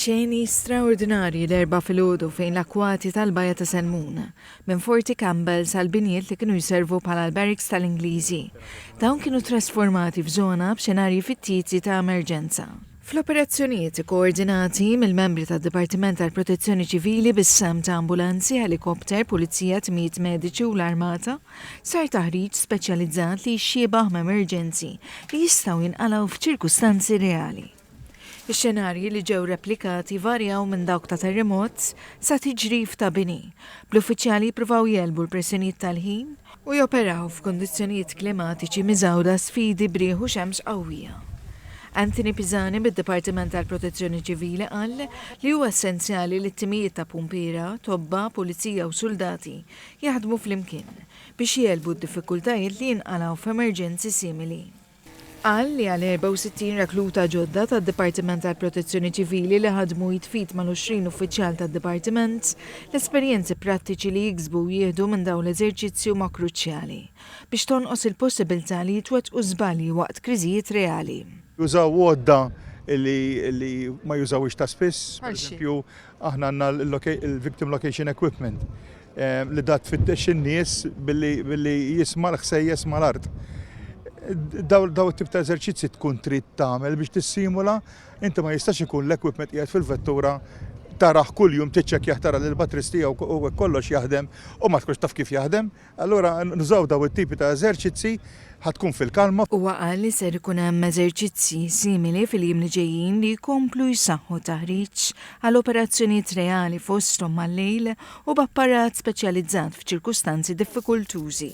Xeni straordinarji l-erba' filgħodu fejn l-akkwati tal-Bajja ta' Selmun minn Forti Campbell sal-binijiet li kienu jservu bħala l-barracks tal-Ingliżi. Dawn kienu trasformati f'żona b'xenarji fittizji ta' emerġenza. Fl-operazzjonijiet koordinati mill-membri tad-Dipartiment tal-Protezzjoni Ċivili bis-sem ta' ambulanzi, helikopter, pulizija, tmijiet mediċi u l-armata, sar taħriġ speċjalizzat li jxiebaħ ma' emerġenzi li jistgħu jinqalgħu f'ċirkustanzi reali. Ix-xenarji li ġew replikati varjaw minn dawk ta' terremots sa tiġrif ta' bini, bl-uffiċjali jippruvaw jelbu l-pressjonijiet tal-ħin u joperaw f'kondizzjonijiet klimatiċi miżawda sfidi brieħu xemx qawwija. Anthony Pisani mid-Dipartiment tal-Protezzjoni Ċivili qal li huwa essenzjali li t-timijiet ta' pumpira, tobba, pulizija u soldati jaħdmu flimkien biex jelbu d-diffikultajiet li jinqalgħu f'emerġenzi simili. Qal li għal 64 rekluta ġodda tad-Dipartiment tal-Protezzjoni Ċivili li ħadmu jitfit mal-20 uffiċjal tad-Dipartiment, l-esperjenzi prattiċi li jiksbu jieħdu minn dawn l-eżerċizzju ma' kruċjali biex tonqos il-possibilità li jitwettqu żbalji waqt kriżijiet reali. Jużaw għodda li ma jużawix ta' spiss, per esempio, aħna għandna il-Victim Location Equipment li dat fittex in-nies billi jisma' l-ħsejjes mal-art. Daw tip ta' eżerċizzi tkun trid tagħmel biex tissimula, inti ma jistax ikun l-equipment qiegħed fil-vettura taraħ kuljum tiċċekkjah tara li l-batteries tiegħu u kollox jaħdem u ma tkunx taf kif jaħdem, allura nużaw daw it-tipi ta' eżerċizzi ħatkun fil-kalma. Huwa qal li ser ikun hemm eżerċizzi simili fil-jiem li ġejjin li jkomplu jsaħħu taħriġ għal operazzjonijiet reali fosthom mal-lejl u b'apparat speċjalizzat f'ċirkustanzi diffikultużi.